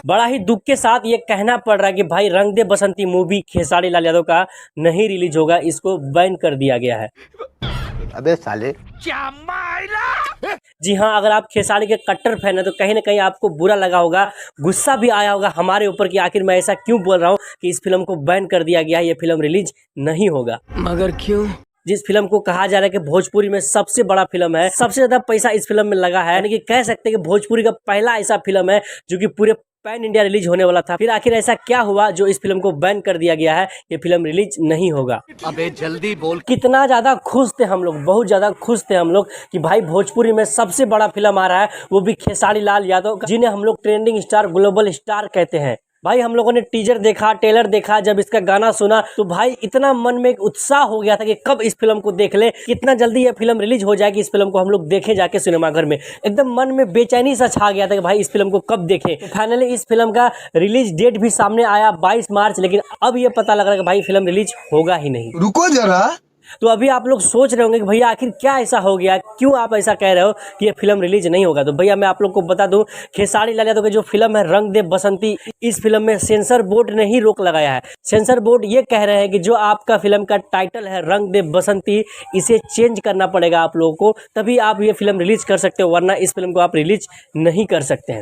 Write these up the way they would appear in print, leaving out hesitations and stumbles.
बड़ा ही दुख के साथ ये कहना पड़ रहा है कि भाई रंग दे बसंती मूवी खेसारी लाल यादव का नहीं रिलीज होगा, इसको बैन कर दिया गया है। अबे साले जी हाँ, अगर आप खेसारी के कट्टर फैन है तो कहीं ना कहीं आपको बुरा लगा होगा, गुस्सा भी आया होगा हमारे ऊपर कि आखिर मैं ऐसा क्यों बोल रहा हूँ कि इस फिल्म को बैन कर दिया गया है, ये फिल्म रिलीज नहीं होगा। मगर क्यों? जिस फिल्म को कहा जा रहा है कि भोजपुरी में सबसे बड़ा फिल्म है, सबसे ज्यादा पैसा इस फिल्म में लगा है, यानी कि कह सकते हैं कि भोजपुरी का पहला ऐसा फिल्म है जो कि पूरे पैन इंडिया रिलीज होने वाला था। फिर आखिर ऐसा क्या हुआ जो इस फिल्म को बैन कर दिया गया है, ये फिल्म रिलीज नहीं होगा। अबे जल्दी बोल। कितना ज्यादा खुश थे हम लोग, बहुत ज्यादा खुश थे हम लोग कि भाई भोजपुरी में सबसे बड़ा फिल्म आ रहा है, वो भी खेसारी लाल यादव, जिन्हें हम लोग ट्रेंडिंग स्टार, ग्लोबल स्टार कहते हैं। भाई हम लोगों ने टीजर देखा, ट्रेलर देखा, जब इसका गाना सुना तो भाई इतना मन में एक उत्साह हो गया था कि कब इस फिल्म को देख ले, कितना जल्दी ये फिल्म रिलीज हो जाएगी, इस फिल्म को हम लोग देखें जाके सिनेमाघर में। एकदम मन में बेचैनी सा छा गया था कि भाई इस फिल्म को कब देखें। तो फाइनली इस फिल्म का रिलीज डेट भी सामने आया 22 मार्च, लेकिन अब ये पता लग रहा है कि भाई फिल्म रिलीज होगा ही नहीं। रुको जरा। तो अभी आप लोग सोच रहे होंगे कि भैया आखिर क्या ऐसा हो गया, क्यों आप ऐसा कह रहे हो कि ये फिल्म रिलीज नहीं होगा। तो भैया मैं आप लोग को बता दूं, खेसारी लाल यादव की जो फिल्म है रंग दे बसंती, इस फिल्म में सेंसर बोर्ड ने ही रोक लगाया है। सेंसर बोर्ड ये कह रहे हैं कि जो आपका फिल्म का टाइटल है रंग दे बसंती, इसे चेंज करना पड़ेगा आप लोगों को, तभी आप ये फिल्म रिलीज कर सकते हो, वरना इस फिल्म को आप रिलीज नहीं कर सकते हैं।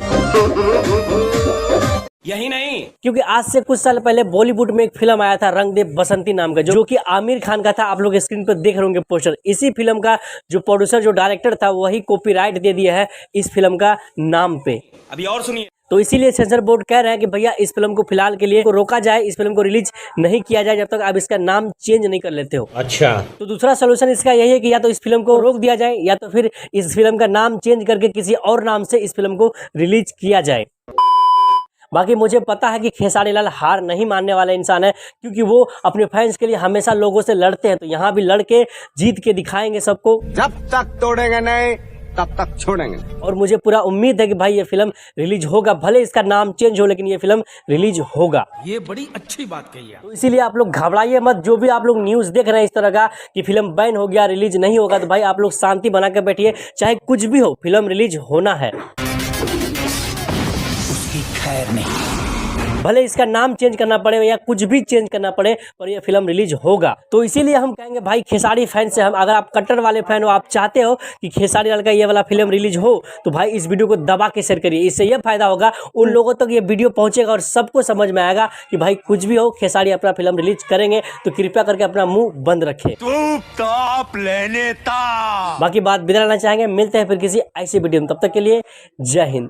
यही नहीं, क्योंकि आज से कुछ साल पहले बॉलीवुड में एक फिल्म आया था रंग दे बसंती नाम का, जो कि आमिर खान का था। आप लोग स्क्रीन पर देख रहे होंगे पोस्टर। इसी फिल्म का जो प्रोड्यूसर, जो डायरेक्टर था, वही कॉपीराइट दे दिया है इस फिल्म का नाम पे। अभी और सुनिए। तो इसीलिए सेंसर बोर्ड कह रहे हैं कि भैया इस फिल्म को फिलहाल के लिए रोका जाए, इस फिल्म को रिलीज नहीं किया जाए जब तक आप इसका नाम चेंज नहीं कर लेते हो। अच्छा, तो दूसरा सोल्यूशन इसका यही है कि या तो इस फिल्म को रोक दिया जाए, या तो फिर इस फिल्म का नाम चेंज करके किसी और नाम से इस फिल्म को रिलीज किया जाए। बाकी मुझे पता है कि खेसारी लाल हार नहीं मानने वाला इंसान है, क्योंकि वो अपने फैंस के लिए हमेशा लोगों से लड़ते हैं, तो यहाँ भी लड़के जीत के दिखाएंगे सबको। जब तक तोड़ेंगे नहीं तब तक छोड़ेंगे। और मुझे पूरा उम्मीद है कि भाई ये फिल्म रिलीज होगा, भले इसका नाम चेंज हो, लेकिन ये फिल्म रिलीज होगा। ये बड़ी अच्छी बात कही है। तो इसीलिए आप लोग घबराइए मत। जो भी आप लोग न्यूज़ देख रहे हैं इस तरह का कि फिल्म बैन हो गया, रिलीज नहीं होगा, तो भाई आप लोग शांति बना के बैठिए, चाहे कुछ भी हो, फिल्म रिलीज होना है। उसकी खैर नहीं, भले इसका नाम चेंज करना पड़े या कुछ भी चेंज करना पड़े, पर ये फिल्म रिलीज होगा। तो इसीलिए हम कहेंगे भाई खेसारी फैन से, हम अगर आप कट्टर वाले फैन हो, आप चाहते हो कि खेसारी लाल का ये वाला फिल्म रिलीज हो, तो भाई इस वीडियो को दबा के शेयर करिए। इससे ये फायदा होगा, उन लोगों तक ये वीडियो पहुंचेगा और सबको समझ में आएगा कि भाई कुछ भी हो, खेसारी अपना फिल्म रिलीज करेंगे, तो कृपया करके अपना मुंह बंद रखे। बाकी बात बिगड़ना चाहेंगे, मिलते हैं फिर किसी ऐसी वीडियो में, तब तक के लिए जय हिंद।